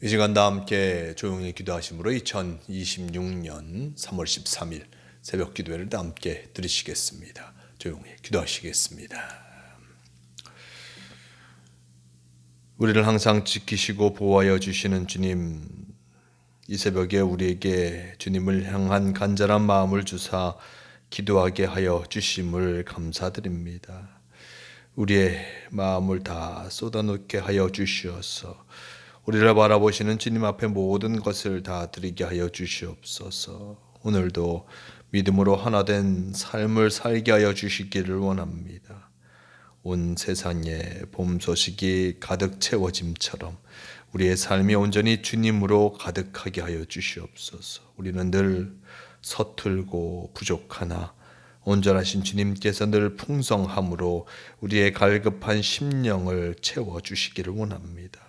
이 시간 다 함께 조용히 기도하심으로 2026년 3월 13일 새벽 기도회를 다 함께 드리시겠습니다. 조용히 기도하시겠습니다. 우리를 항상 지키시고 보호하여 주시는 주님, 이 새벽에 우리에게 주님을 향한 간절한 마음을 주사 기도하게 하여 주심을 감사드립니다. 우리의 마음을 다 쏟아놓게 하여 주시어서 우리를 바라보시는 주님 앞에 모든 것을 다 드리게 하여 주시옵소서. 오늘도 믿음으로 하나 된 삶을 살게 하여 주시기를 원합니다. 온 세상에 봄 소식이 가득 채워짐처럼 우리의 삶이 온전히 주님으로 가득하게 하여 주시옵소서. 우리는 늘 서툴고 부족하나 온전하신 주님께서 늘 풍성함으로 우리의 갈급한 심령을 채워주시기를 원합니다.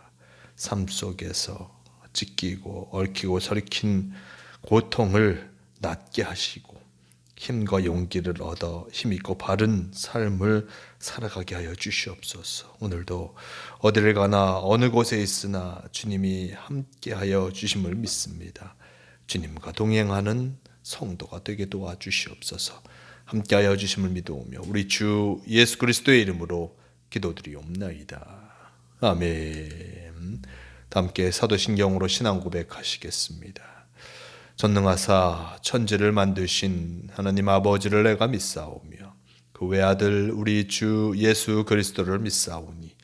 삶 속에서 찢기고 얽히고 설킨 고통을 낫게 하시고 힘과 용기를 얻어 힘있고 바른 삶을 살아가게 하여 주시옵소서. 오늘도 어디를 가나 어느 곳에 있으나 주님이 함께하여 주심을 믿습니다. 주님과 동행하는 성도가 되게 도와주시옵소서. 함께하여 주심을 믿어오며 우리 주 예수 그리스도의 이름으로 기도드리옵나이다. 아멘. 함께 사도신경으로 신앙 고백하시겠습니다. 전능하사 천지를 만드신 하나님 아버지를 내가 믿사오며 그 외아들 우리 주 예수 그리스도를 믿사오니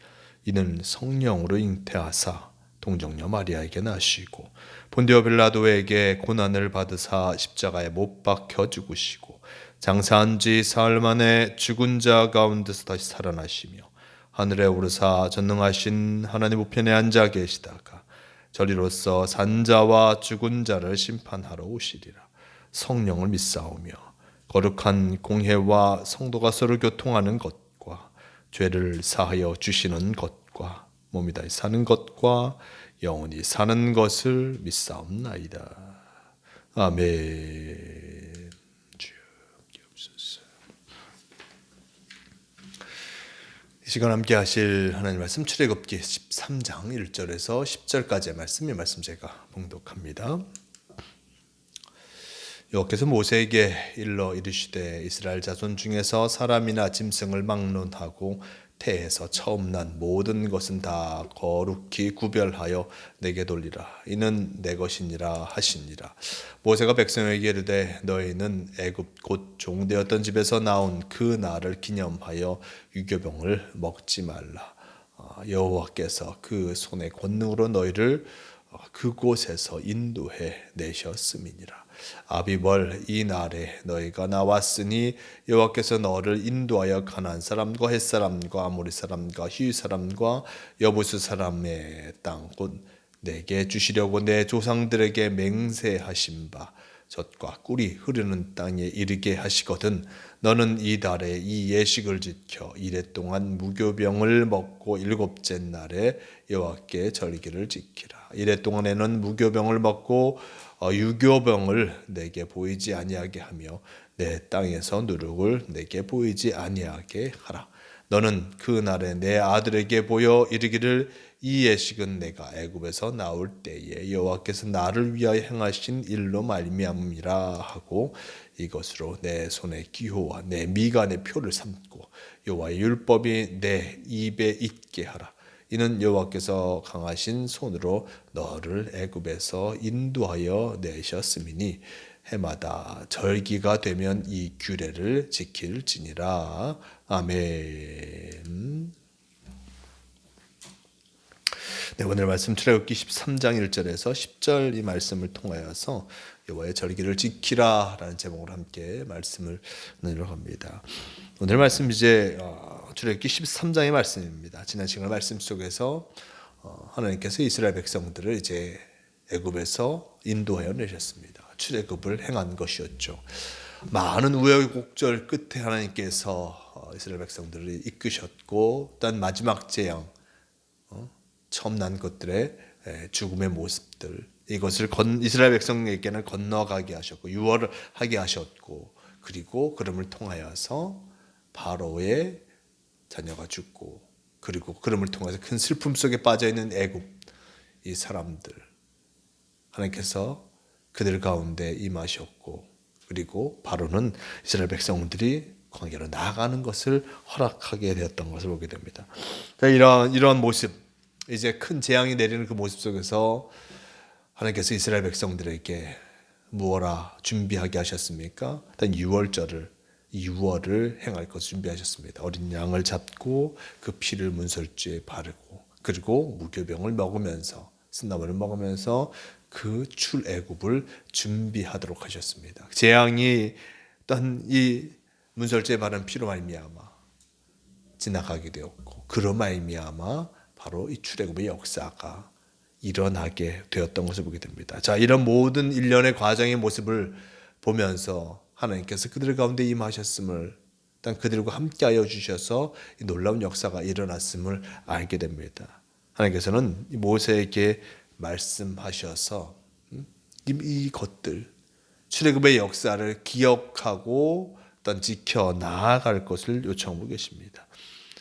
이는 성령으로 잉태하사 동정녀 마리아에게 나시고 본디오 빌라도에게 고난을 받으사 십자가에 못 박혀 죽으시고 장사한 지 사흘 만에 죽은 자 가운데서 다시 살아나시며 하늘에 오르사 전능하신 하나님 우편에 앉아 계시다가 저리로서 산자와 죽은 자를 심판하러 오시리라. 성령을 믿사오며 거룩한 공회와 성도가 서로 교통하는 것과 죄를 사하여 주시는 것과 몸이 다시 사는 것과 영원히 사는 것을 믿사옵나이다. 아멘. 주여 기옵소서. 이 시간 함께 하실 하나님 말씀 출애굽기 13장 1절에서 10절까지의 말씀, 이 말씀 제가 봉독합니다. 여호와께서 모세에게 일러 이르시되 이스라엘 자손 중에서 사람이나 짐승을 막론하고 태에서 처음 난 모든 것은 다 거룩히 구별하여 내게 돌리라. 이는 내 것이니라 하시니라. 모세가 백성에게 이르되 너희는 애굽 곧 종되었던 집에서 나온 그 날을 기념하여 유교병을 먹지 말라. 여호와께서 그 손의 권능으로 너희를 그곳에서 인도해 내셨음이니라. 아비벌 이 날에 너희가 나왔으니 여호와께서 너를 인도하여 가나안 사람과 헷 사람과 아모리 사람과 히위 사람과 여부스 사람의 땅 곧 내게 주시려고 내 조상들에게 맹세하신 바 젖과 꿀이 흐르는 땅에 이르게 하시거든 너는 이 달에 이 예식을 지켜 이래 동안 무교병을 먹고 일곱째 날에 여호와께 절기를 지키라. 이래 동안에는 무교병을 먹고 유교병을 내게 보이지 아니하게 하며 내 땅에서 누룩을 내게 보이지 아니하게 하라. 너는 그 날에 내 아들에게 보여 이르기를 이 예식은 내가 애굽에서 나올 때에 여호와께서 나를 위하여 행하신 일로 말미암음이라 하고 이것으로 내 손의 기호와 내 미간의 표를 삼고 여호와의 율법이 내 입에 있게 하라. 이는 여호와께서 강하신 손으로 너를 애굽에서 인도하여 내셨음이니 해마다 절기가 되면 이 규례를 지킬지니라. 아멘. 네, 오늘 말씀 출애굽기 13장 1절에서 10절 이 말씀을 통하여서 여호와의 절기를 지키라 라는 제목으로 함께 말씀을 나누려고 합니다. 오늘 말씀 이제 출애굽기 13장의 말씀입니다. 지난 시간 말씀 속에서 하나님께서 이스라엘 백성들을 이제 애굽에서 인도하여 내셨습니다. 출애굽을 행한 것이었죠. 많은 우여곡절 끝에 하나님께서 이스라엘 백성들을 이끄셨고 또 마지막 재앙 처음 난 것들의 죽음의 모습들 이것을 이스라엘 백성에게는 건너가게 하셨고 유월을 하게 하셨고 그리고 그름을 통하여서 바로의 자녀가 죽고 그리고 그름을 통해서 큰 슬픔 속에 빠져있는 애굽 이 사람들 하나님께서 그들 가운데 임하셨고 그리고 바로는 이스라엘 백성들이 광야로 나아가는 것을 허락하게 되었던 것을 보게 됩니다. 이런 모습, 이제 큰 재앙이 내리는 그 모습 속에서 하나님께서 이스라엘 백성들에게 무엇라 준비하게 하셨습니까? 일단 유월을 행할 것을 준비하셨습니다. 어린 양을 잡고 그 피를 문설주에 바르고 그리고 무교병을 먹으면서 쓴나물을 먹으면서 그 출애굽을 준비하도록 하셨습니다. 재앙이 일단 이 문설주에 바른 피로 말미암아 지나가게 되었고 그로 말미암아 바로 이 출애굽의 역사가 일어나게 되었던 것을 보게 됩니다. 자, 이런 모든 일련의 과정의 모습을 보면서 하나님께서 그들 가운데 임하셨음을 일단 그들과 함께하여 주셔서 이 놀라운 역사가 일어났음을 알게 됩니다. 하나님께서는 모세에게 말씀하셔서 이 것들 출애굽의 역사를 기억하고 일단 지켜 나아갈 것을 요청하고 계십니다.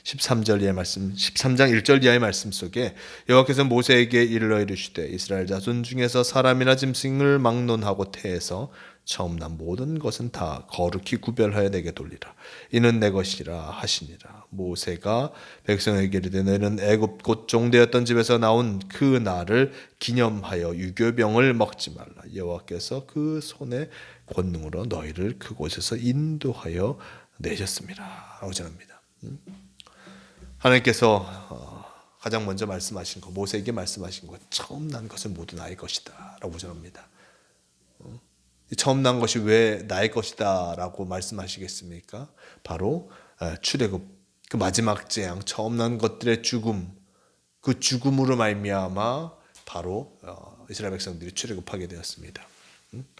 13절 이하의 말씀, 13장 1절 이하의 말씀 속에 여호와께서 모세에게 이르러 이르시되 이스라엘 자손 중에서 사람이나 짐승을 막론하고 태에서 처음 난 모든 것은 다 거룩히 구별하여 내게 돌리라. 이는 내 것이라 하시니라. 모세가 백성에게 이르되 너희는 애굽 곧 종되었던 집에서 나온 그 날을 기념하여 유교병을 먹지 말라. 여호와께서 그 손의 권능으로 너희를 그곳에서 인도하여 내셨습니다. 라고 전합니다. 하나님께서 가장 먼저 말씀하신 것, 모세에게 말씀하신 것, 처음 난 것은 모두 나의 것이다 라고 전합니다. 처음 난 것이 왜 나의 것이다 라고 말씀하시겠습니까? 바로 출애굽, 그 마지막 재앙, 처음 난 것들의 죽음, 그 죽음으로 말미암아 바로 이스라엘 백성들이 출애굽하게 되었습니다.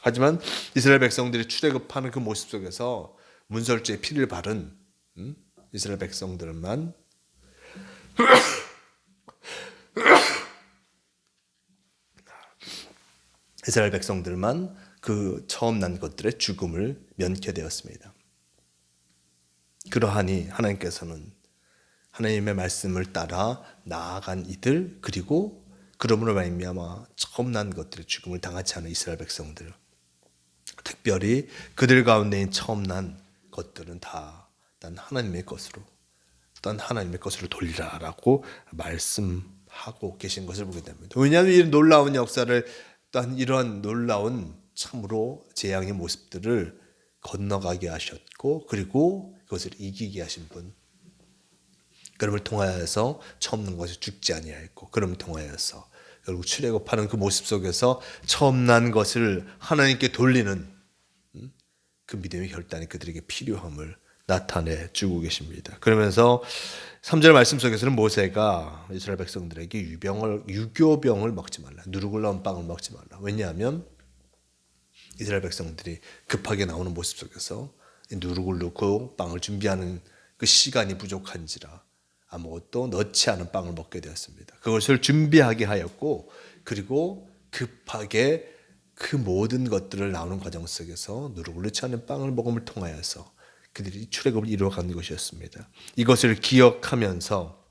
하지만 이스라엘 백성들이 출애굽하는 그 모습 속에서 문설주에 피를 바른 이스라엘 백성들만 이스라엘 백성들만 그 처음 난 것들의 죽음을 면케 되었습니다. 그러하니 하나님께서는 하나님의 말씀을 따라 나아간 이들 그리고 그러므로 말미암아 처음 난 것들의 죽음을 당하지 않은 이스라엘 백성들 특별히 그들 가운데인 처음 난 것들은 다 난 하나님의 것으로 난 하나님의 것으로 돌리라라고 말씀하고 계신 것을 보게 됩니다. 왜냐하면 이 놀라운 역사를 단 이런 놀라운 참으로 재앙의 모습들을 건너가게 하셨고 그리고 그것을 이기게 하신 분 그럼을 통하여서 처음 난 것이 죽지 아니하였고 그럼을 통하여서 결국 출애굽하는 그 모습 속에서 처음 난 것을 하나님께 돌리는 그 믿음의 결단이 그들에게 필요함을 나타내 주고 계십니다. 그러면서 3절 말씀 속에서는 모세가 이스라엘 백성들에게 유교병을 먹지 말라. 누룩을 넣은 빵을 먹지 말라. 왜냐하면 이스라엘 백성들이 급하게 나오는 모습 속에서 누룩을 넣고 빵을 준비하는 그 시간이 부족한지라 아무것도 넣지 않은 빵을 먹게 되었습니다. 그것을 준비하게 하였고 그리고 급하게 그 모든 것들을 나오는 과정 속에서 누룩을 넣지 않은 빵을 먹음을 통하여서 그들이 출애굽을 이루어가는 것이었습니다. 이것을 기억하면서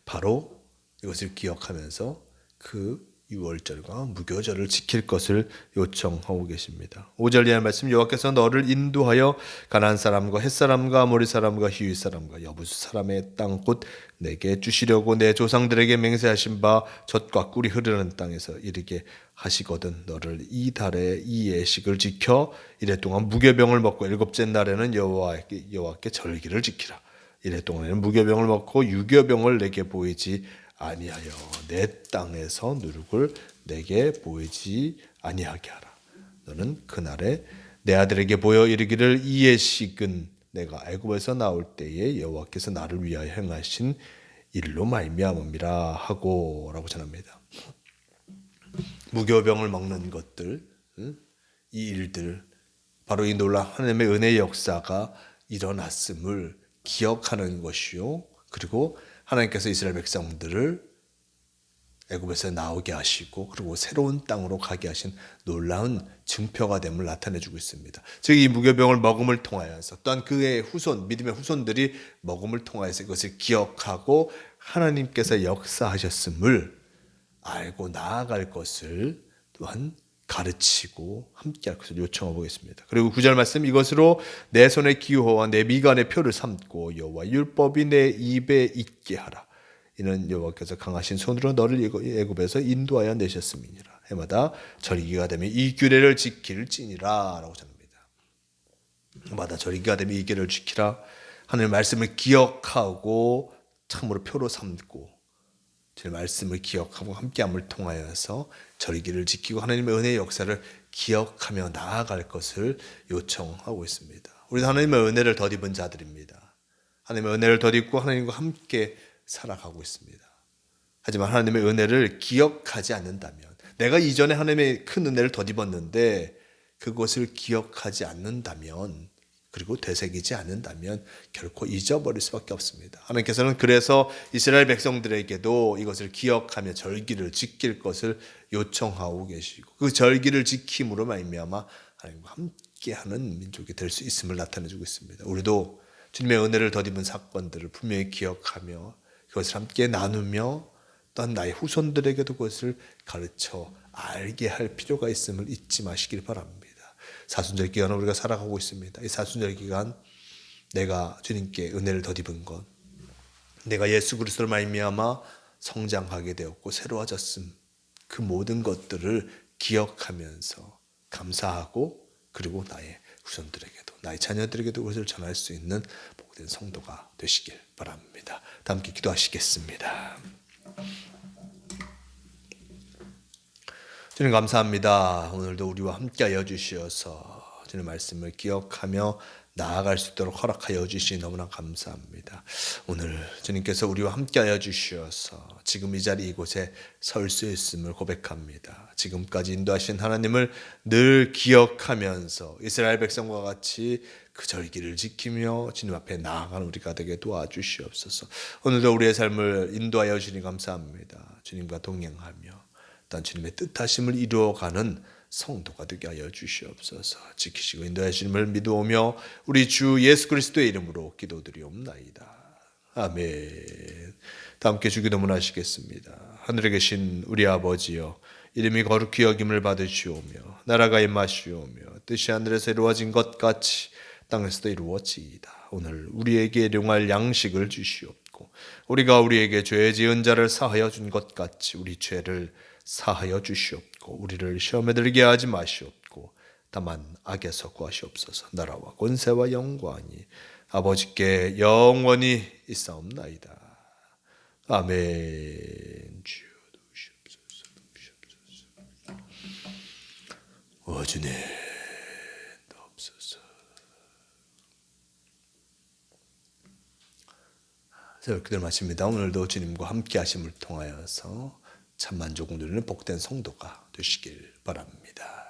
바로 이것을 기억하면서 그 유월절과 무교절을 지킬 것을 요청하고 계십니다. 5절 이하의 말씀 여호와께서 너를 인도하여 가나안 사람과 헷 사람과 아모리 사람과 히윗 사람과 여부스 사람의 땅 곧 내게 주시려고 내 조상들에게 맹세하신 바 젖과 꿀이 흐르는 땅에서 이르게 하시거든 너를 이 달에 이 예식을 지켜 이래 동안 무교병을 먹고 일곱째 날에는 여호와께 절기를 지키라. 이래 동안에는 무교병을 먹고 유교병을 내게 보이지 아니하여 내 땅에서 누룩을 내게 보이지 아니하게 하라. 너는 그날에 내 아들에게 보여 이르기를 이 예식은 내가 애굽에서 나올 때에 여호와께서 나를 위하여 행하신 일로 말미암음이라 하고 라고 전합니다. 무교병을 먹는 것들 이 일들 바로 이 놀라운 하나님의 은혜의 역사가 일어났음을 기억하는 것이요. 그리고 하나님께서 이스라엘 백성들을 애굽에서 나오게 하시고 그리고 새로운 땅으로 가게 하신 놀라운 증표가 됨을 나타내주고 있습니다. 즉 이 무교병을 먹음을 통하여서 또한 그의 후손 믿음의 후손들이 먹음을 통하여서 이것을 기억하고 하나님께서 역사하셨음을 알고 나아갈 것을 또한 가르치고 함께할 것을 요청하고 있습니다. 그리고 9절 말씀 이것으로 내 손의 기호와 내 미간의 표를 삼고 여호와 율법이 내 입에 있게 하라. 이는 여호와께서 강하신 손으로 너를 애굽에서 인도하여 내셨음이니라. 해마다 절기가 되면 이 규례를 지킬지니라 라고 전합니다. 해마다 절기가 되면 이 규례를 지키라. 하나님의 말씀을 기억하고 참으로 표로 삼고 제 말씀을 기억하고 함께함을 통하여서 절기를 지키고 하나님의 은혜의 역사를 기억하며 나아갈 것을 요청하고 있습니다. 우리는 하나님의 은혜를 덧입은 자들입니다. 하나님의 은혜를 덧입고 하나님과 함께 살아가고 있습니다. 하지만 하나님의 은혜를 기억하지 않는다면, 내가 이전에 하나님의 큰 은혜를 덧입었는데 그것을 기억하지 않는다면, 그리고 되새기지 않는다면 결코 잊어버릴 수밖에 없습니다. 하나님께서는 그래서 이스라엘 백성들에게도 이것을 기억하며 절기를 지킬 것을 요청하고 계시고, 그 절기를 지킴으로 말미암아 하나님과 함께하는 민족이 될 수 있음을 나타내주고 있습니다. 우리도 주님의 은혜를 덧입은 사건들을 분명히 기억하며 그것을 함께 나누며 또한 나의 후손들에게도 그것을 가르쳐 알게 할 필요가 있음을 잊지 마시길 바랍니다. 사순절 기간을 우리가 살아가고 있습니다. 이 사순절 기간 내가 주님께 은혜를 덧입은 것, 내가 예수 그리스도를 말미암아 성장하게 되었고 새로워졌음, 그 모든 것들을 기억하면서 감사하고, 그리고 나의 후손들에게도 나의 자녀들에게도 그것을 전할 수 있는 복된 성도가 되시길 바랍니다. 다 함께 기도하시겠습니다. 주님 감사합니다. 오늘도 우리와 함께하여 주시어서 주님 말씀을 기억하며 나아갈 수 있도록 허락하여 주시니 너무나 감사합니다. 오늘 주님께서 우리와 함께하여 주시어서 지금 이 자리 이곳에 설 수 있음을 고백합니다. 지금까지 인도하신 하나님을 늘 기억하면서 이스라엘 백성과 같이 그 절기를 지키며 주님 앞에 나아가는 우리가 되게 도와주시옵소서. 오늘도 우리의 삶을 인도하여 주시니 감사합니다. 주님과 동행하며 또한 주님의 뜻하심을 이루어가는 성도가 되게 하여 주시옵소서. 지키시고 인도하심을 믿어오며 우리 주 예수 그리스도의 이름으로 기도드리옵나이다. 아멘. 다 함께 주기도문 하시겠습니다. 하늘에 계신 우리 아버지여, 이름이 거룩히 여김을 받으시오며 나라가 임하시오며 뜻이 하늘에서 이루어진 것 같이 땅에서도 이루어지이다. 오늘 우리에게 일용할 양식을 주시옵고 우리가 우리에게 죄 지은 자를 사하여 준 것 같이 우리 죄를 사하여 주시옵고 우리를 시험에 들게 하지 마시옵고 다만 악에서 구하시옵소서. 나라와 권세와 영광이 아버지께 영원히 있사옵나이다. 아멘. 주여 도우시옵소서. 주님 도옵소서. 새벽 기도를 마칩니다. 오늘도 주님과 함께 하심을 통하여서 참 만족을 누리는 복된 성도가 되시길 바랍니다.